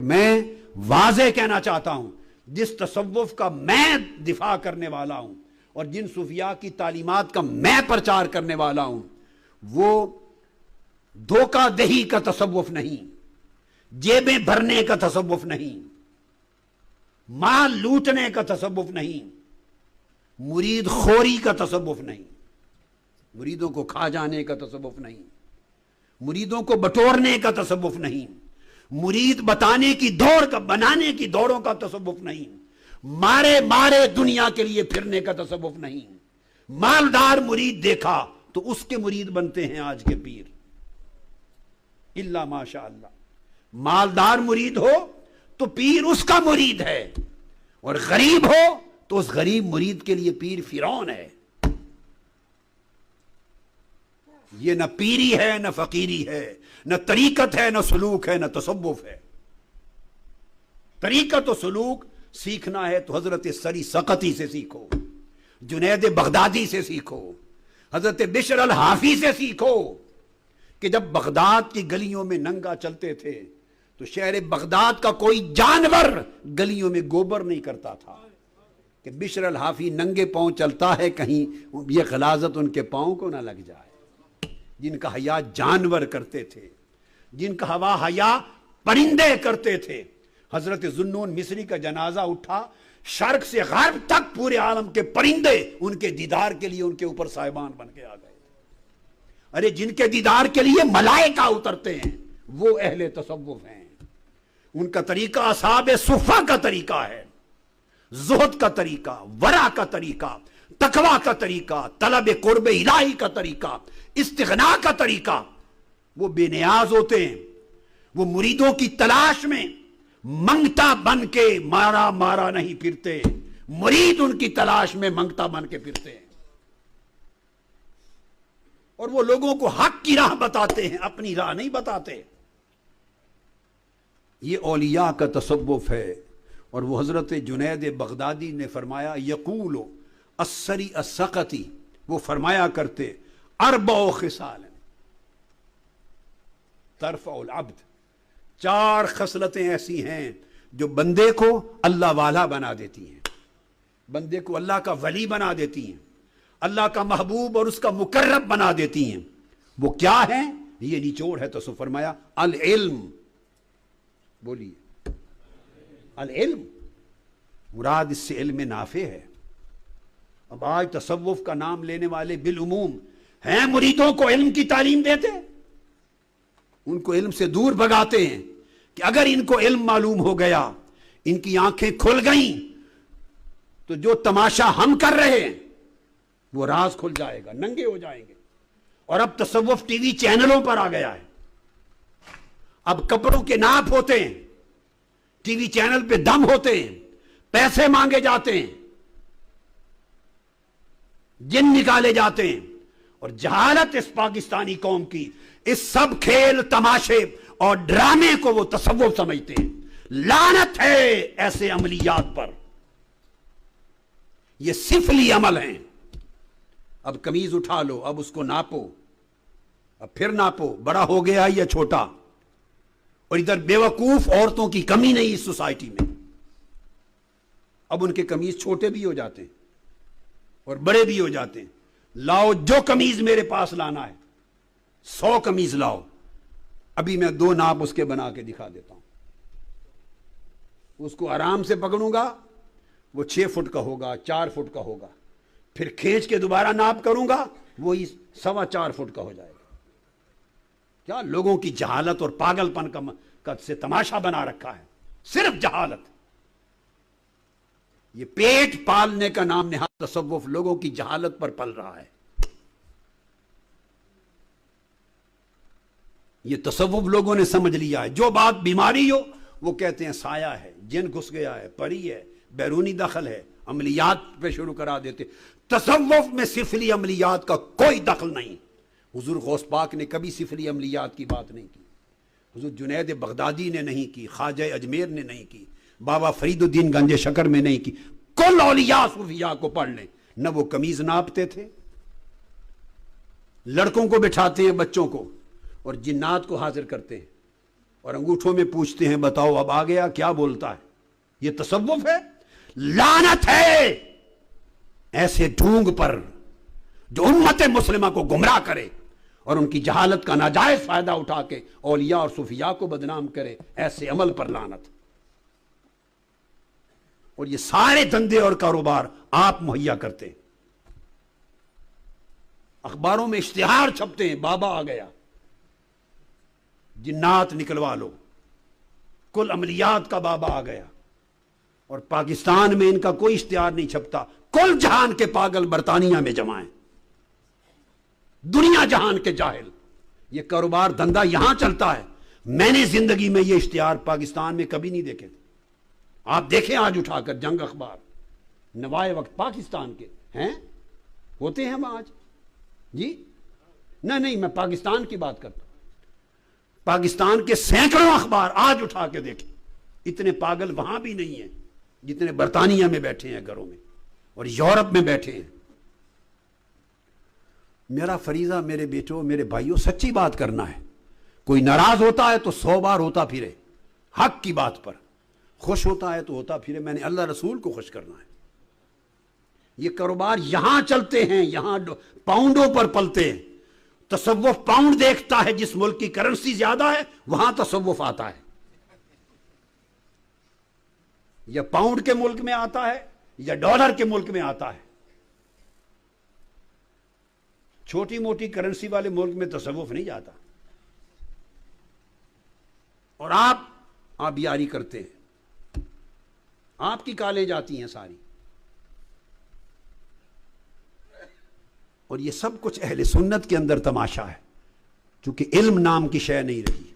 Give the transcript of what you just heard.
میں واضح کہنا چاہتا ہوں، جس تصوف کا میں دفاع کرنے والا ہوں اور جن صوفیاء کی تعلیمات کا میں پرچار کرنے والا ہوں، وہ دھوکہ دہی کا تصوف نہیں، جیبیں بھرنے کا تصوف نہیں، مال لوٹنے کا تصوف نہیں، مرید خوری کا تصوف نہیں، مریدوں کو کھا جانے کا تصوف نہیں، مریدوں کو بٹورنے کا تصوف نہیں، مرید بتانے کی دوڑ کا بنانے کی دوڑوں کا تصوف نہیں، مارے مارے دنیا کے لیے پھرنے کا تصوف نہیں۔ مالدار مرید دیکھا تو اس کے مرید بنتے ہیں آج کے پیر، الا ماشاء اللہ۔ مالدار مرید ہو تو پیر اس کا مرید ہے، اور غریب ہو تو اس غریب مرید کے لیے پیر فرعون ہے۔ یہ نہ پیری ہے، نہ فقیری ہے، نہ طریقت ہے، نہ سلوک ہے، نہ تصوف ہے۔ طریقت و سلوک سیکھنا ہے تو حضرت سری سقطی سے سیکھو، جنید بغدادی سے سیکھو، حضرت بشر الحافی سے سیکھو، کہ جب بغداد کی گلیوں میں ننگا چلتے تھے تو شہر بغداد کا کوئی جانور گلیوں میں گوبر نہیں کرتا تھا، کہ بشر الحافی ننگے پاؤں چلتا ہے، کہیں یہ غلاظت ان کے پاؤں کو نہ لگ جائے۔ جن کا حیا جانور کرتے تھے، جن کا حیا پرندے کرتے تھے۔ حضرت ذوالنون مصری کا جنازہ اٹھا، شرق سے غرب تک پورے عالم کے پرندے ان کے دیدار کے لیے ان کے اوپر صاحبان بن کے آ گئے۔ ارے جن کے دیدار کے لیے ملائکہ اترتے ہیں وہ اہل تصوف ہیں۔ ان کا طریقہ اصحاب صفہ کا طریقہ ہے، زہد کا طریقہ، ورع کا طریقہ، تقوی کا طریقہ، طلب قرب الہی کا طریقہ، استغنا کا طریقہ۔ وہ بے نیاز ہوتے ہیں، وہ مریدوں کی تلاش میں منگتا بن کے مارا مارا نہیں پھرتے، مرید ان کی تلاش میں منگتا بن کے پھرتے ہیں، اور وہ لوگوں کو حق کی راہ بتاتے ہیں، اپنی راہ نہیں بتاتے۔ یہ اولیاء کا تصوف ہے۔ اور وہ حضرت جنید بغدادی نے فرمایا، یقول السری السقطی، وہ فرمایا کرتے، اربع خصال ترفع العبد، 4 خصلتیں ایسی ہیں جو بندے کو اللہ والا بنا دیتی ہیں، بندے کو اللہ کا ولی بنا دیتی ہیں، اللہ کا محبوب اور اس کا مقرب بنا دیتی ہیں۔ وہ کیا ہیں؟ یہ نچوڑ ہے۔ تو سو فرمایا العلم، بولیے العلم، مراد اس سے علم نافع ہے۔ اب آج تصوف کا نام لینے والے بالعموم ہیں مریدوں کو علم کی تعلیم دیتے، ان کو علم سے دور بھگاتے ہیں، کہ اگر ان کو علم معلوم ہو گیا، ان کی آنکھیں کھل گئیں، تو جو تماشا ہم کر رہے ہیں وہ راز کھل جائے گا، ننگے ہو جائیں گے۔ اور اب تصوف ٹی وی چینلوں پر آ گیا ہے، اب کپڑوں کے ناپ ہوتے ہیں، ٹی وی چینل پہ دم ہوتے ہیں، پیسے مانگے جاتے ہیں، جن نکالے جاتے ہیں، اور جہالت اس پاکستانی قوم کی اس سب کھیل تماشے اور ڈرامے کو وہ تصوف سمجھتے ہیں۔ لعنت ہے ایسے عملیات پر، یہ سفلی عمل ہیں۔ اب قمیض اٹھا لو، اب اس کو ناپو، اب پھر ناپو، بڑا ہو گیا یا چھوٹا۔ اور ادھر بیوقوف عورتوں کی کمی نہیں اس سوسائٹی میں، اب ان کے قمیض چھوٹے بھی ہو جاتے ہیں اور بڑے بھی ہو جاتے ہیں۔ لاؤ جو قمیض میرے پاس لانا ہے، 100 قمیض لاؤ، ابھی میں 2 ناپ اس کے بنا کے دکھا دیتا ہوں۔ اس کو آرام سے پکڑوں گا، وہ 6 فٹ کا ہوگا، 4 فٹ کا ہوگا، پھر کھینچ کے دوبارہ ناپ کروں گا، وہی 4.25 فٹ کا ہو جائے گا۔ کیا لوگوں کی جہالت اور پاگل پن کا سے تماشا بنا رکھا ہے، صرف جہالت۔ یہ پیٹ پالنے کا نام نہاد تصوف لوگوں کی جہالت پر پل رہا ہے۔ یہ تصوف لوگوں نے سمجھ لیا ہے، جو بات بیماری ہو وہ کہتے ہیں سایہ ہے، جن گھس گیا ہے، پری ہے، بیرونی دخل ہے، عملیات پہ شروع کرا دیتے۔ تصوف میں سفلی عملیات کا کوئی دخل نہیں۔ حضور غوث پاک نے کبھی سفلی عملیات کی بات نہیں کی، حضور جنید بغدادی نے نہیں کی، خواجہ اجمیر نے نہیں کی، بابا فرید الدین گنج شکر میں نہیں کی۔ کل اولیاء صوفیاء کو پڑھ لیں، نہ وہ قمیض ناپتے تھے، لڑکوں کو بٹھاتے ہیں بچوں کو، اور جنات کو حاضر کرتے ہیں۔ اور انگوٹھوں میں پوچھتے ہیں بتاؤ اب آ گیا کیا بولتا ہے. یہ تصوف ہے. لعنت ہے ایسے ڈھونگ پر جو امت مسلمہ کو گمراہ کرے اور ان کی جہالت کا ناجائز فائدہ اٹھا کے اولیاء اور صوفیاء کو بدنام کرے. ایسے عمل پر لعنت. اور یہ سارے دندے اور کاروبار آپ مہیا کرتے ہیں. اخباروں میں اشتہار چھپتے ہیں بابا آ گیا, جنات نکلوا لو, کل عملیات کا بابا آ گیا. اور پاکستان میں ان کا کوئی اشتہار نہیں چھپتا. کل جہان کے پاگل برطانیہ میں جمع ہیں, دنیا جہان کے جاہل. یہ کاروبار دھندا یہاں چلتا ہے. میں نے زندگی میں یہ اشتہار پاکستان میں کبھی نہیں دیکھے تھے. آپ دیکھیں آج اٹھا کر جنگ اخبار نوائے وقت پاکستان کے ہیں, ہوتے ہیں وہاں آج جی. نہیں میں پاکستان کی بات کرتا ہوں. پاکستان کے سینکڑوں اخبار آج اٹھا کے دیکھیں. اتنے پاگل وہاں بھی نہیں ہیں جتنے برطانیہ میں بیٹھے ہیں گھروں میں اور یورپ میں بیٹھے ہیں. میرا فریضہ میرے بیٹوں میرے بھائیوں سچی بات کرنا ہے. کوئی ناراض ہوتا ہے تو 100 بار ہوتا پھرے حق کی بات پر, خوش ہوتا ہے تو ہوتا پھرے. میں نے اللہ رسول کو خوش کرنا ہے. یہ کاروبار یہاں چلتے ہیں, یہاں پاؤنڈوں پر پلتے ہیں. تصوف پاؤنڈ دیکھتا ہے, جس ملک کی کرنسی زیادہ ہے وہاں تصوف آتا ہے. یا پاؤنڈ کے ملک میں آتا ہے یا ڈالر کے ملک میں آتا ہے. چھوٹی موٹی کرنسی والے ملک میں تصوف نہیں جاتا. اور آپ یاری کرتے ہیں, آپ کی کالیں جاتی ہیں ساری. اور یہ سب کچھ اہل سنت کے اندر تماشا ہے, چونکہ علم نام کی شے نہیں رہی.